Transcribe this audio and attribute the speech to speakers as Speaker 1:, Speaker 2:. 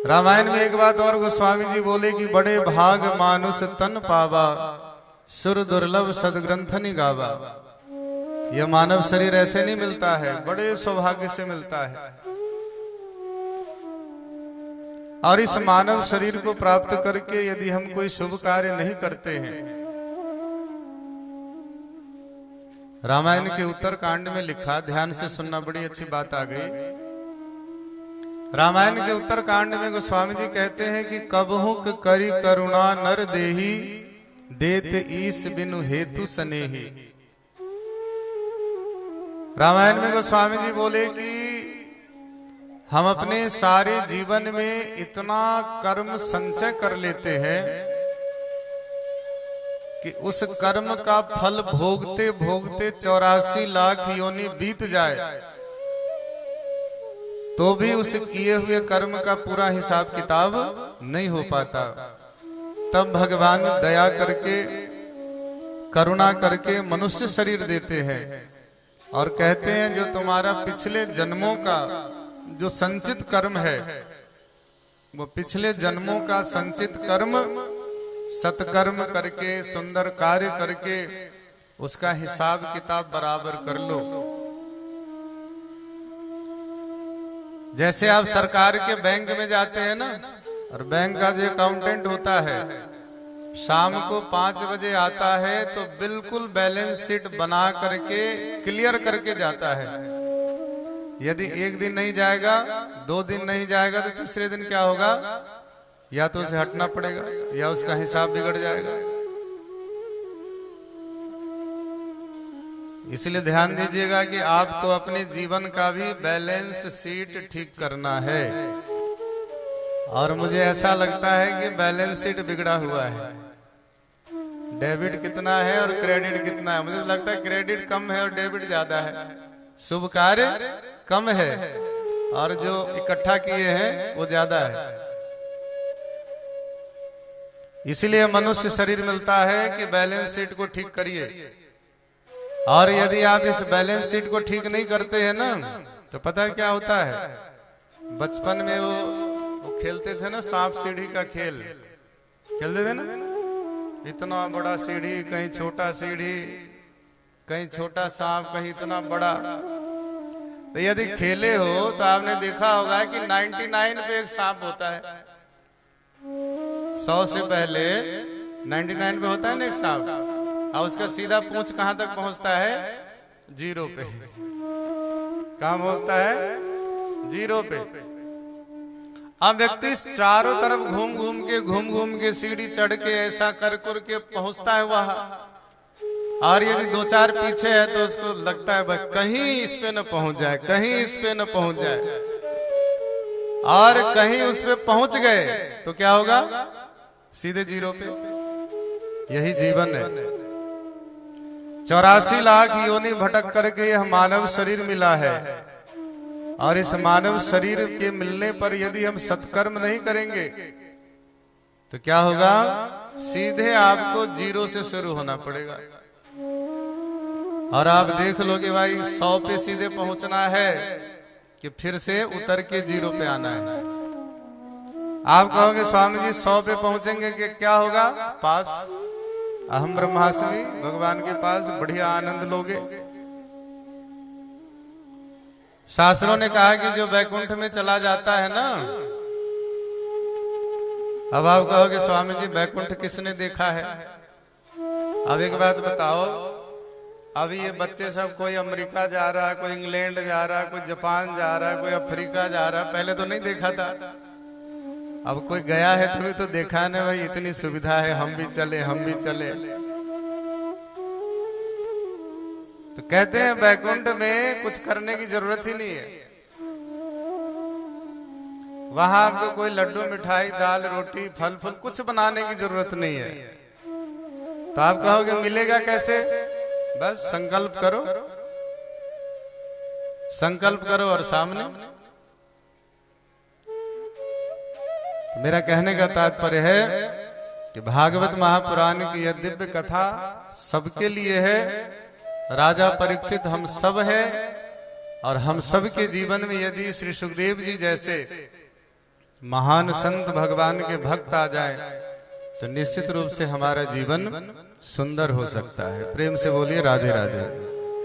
Speaker 1: रामायण में एक बात और गोस्वामी जी बोले कि बड़े भाग मानुष तन पावा, सुर दुर्लभ सदग्रंथ निगावा। यह मानव शरीर ऐसे नहीं मिलता है, बड़े सौभाग्य से मिलता है। और इस मानव शरीर को प्राप्त करके यदि हम कोई शुभ कार्य नहीं करते हैं, रामायण के उत्तर कांड में लिखा, ध्यान से सुनना, बड़ी अच्छी बात आ गई। रामायण के उत्तर कांड में गोस्वामी जी कहते हैं कि कबहुक करी करुणा नर देही, देत ईस बिनु हेतु सनेही। रामायण में गोस्वामी जी बोले कि हम अपने सारे जीवन में इतना कर्म संचय कर लेते हैं कि उस कर्म का फल भोगते भोगते 84 लाख योनि बीत जाए तो भी उस किए हुए कर्म का पूरा हिसाब किताब नहीं हो पाता। तब भगवान दया करके, करुणा करके मनुष्य शरीर देते हैं और कहते हैं जो तुम्हारा पिछले जन्मों का जो संचित कर्म है, वो पिछले जन्मों का संचित कर्म सत्कर्म करके, सुंदर कार्य करके उसका हिसाब किताब बराबर कर लो। जैसे आप सरकार के बैंक में जाते हैं ना, और बैंक का जो अकाउंटेंट होता है शाम को 5 बजे आता है तो बिल्कुल बैलेंस शीट बना करके क्लियर करके जाता है। यदि एक दिन नहीं जाएगा, 2 दिन नहीं जाएगा तो तीसरे दिन क्या होगा, या तो उसे हटना पड़ेगा या उसका हिसाब बिगड़ जाएगा। इसलिए ध्यान दीजिएगा कि आपको अपने जीवन का भी बैलेंस शीट ठीक करना है। और मुझे ऐसा लगता है कि बैलेंस शीट बिगड़ा हुआ है। डेबिट कितना है और क्रेडिट कितना है? मुझे लगता है क्रेडिट कम है और डेबिट ज्यादा है। शुभ कार्य कम है और जो इकट्ठा किए हैं वो ज्यादा है। इसलिए मनुष्य शरीर मिलता है कि बैलेंस शीट को ठीक करिए। और यदि आप इस बैलेंस शीट को ठीक नहीं करते हैं ना, तो पता है क्या होता है? बचपन में वो खेलते थे ना, सांप सीढ़ी का खेल खेलते थे ना। इतना बड़ा सीढ़ी, कहीं छोटा सीढ़ी, कहीं छोटा सांप, कहीं इतना बड़ा। तो यदि खेले हो तो आपने देखा होगा कि 99 पे एक सांप होता है। 100 से पहले 99 पे होता है ना एक सांप, और उसका सीधा पूंछ कहां तक पहुंचता है? 0 पे। कहां पहुंचता है? 0 पे। अब व्यक्ति चारों तरफ घूम घूम के सीढ़ी चढ़ के ऐसा कर के पहुंचता है वहां। और यदि 2-4 पीछे है तो उसको लगता है भाई कहीं इस पे न पहुंच जाए, कहीं इस पे न पहुंच जाए। और कहीं उस पे पहुंच गए तो क्या होगा? सीधे 0 पे। यही जीवन है। 84 लाख योनि भटक करके यह मानव शरीर मिला है। और इस मानव शरीर के मिलने पर यदि हम सत्कर्म नहीं करेंगे तो क्या होगा? सीधे आपको 0 से शुरू होना पड़ेगा। और आप देख लो कि भाई 100 पे सीधे पहुंचना है कि फिर से उतर के 0 पे आना है। आप कहोगे स्वामी जी 100 पे पहुंचेंगे कि क्या होगा? पास, अहम ब्रह्मास्मि, भगवान के पास बढ़िया आनंद लोगे। शास्त्रों ने कहा कि जो वैकुंठ में चला जाता है ना, अब आप कहोगे स्वामी जी वैकुंठ किसने देखा है? अब एक बात बताओ, अभी ये बच्चे सब, कोई अमेरिका जा रहा है, कोई इंग्लैंड जा रहा है, कोई जापान जा रहा है, कोई अफ्रीका जा रहा है, पहले तो नहीं देखा था। अब कोई गया है तभी तो देखा ना, भाई इतनी सुविधा है, हम भी चले, हम भी चले। तो कहते हैं वैकुंठ में कुछ करने की जरूरत ही नहीं है। वहां आपको कोई लड्डू, मिठाई, दाल, रोटी, फल फूल कुछ बनाने की जरूरत नहीं है। तो आप कहोगे मिलेगा कैसे? बस संकल्प करो, संकल्प करो और सामने। तो मेरा कहने का तात्पर्य है कि भागवत महापुराण की यह दिव्य कथा सबके लिए है। राजा परीक्षित हम सब है, और हम सब के जीवन में यदि श्री सुखदेव जी जैसे महान संत भगवान के भक्त आ जाएं तो निश्चित रूप से हमारा जीवन सुंदर हो सकता है। प्रेम से बोलिए राधे राधे।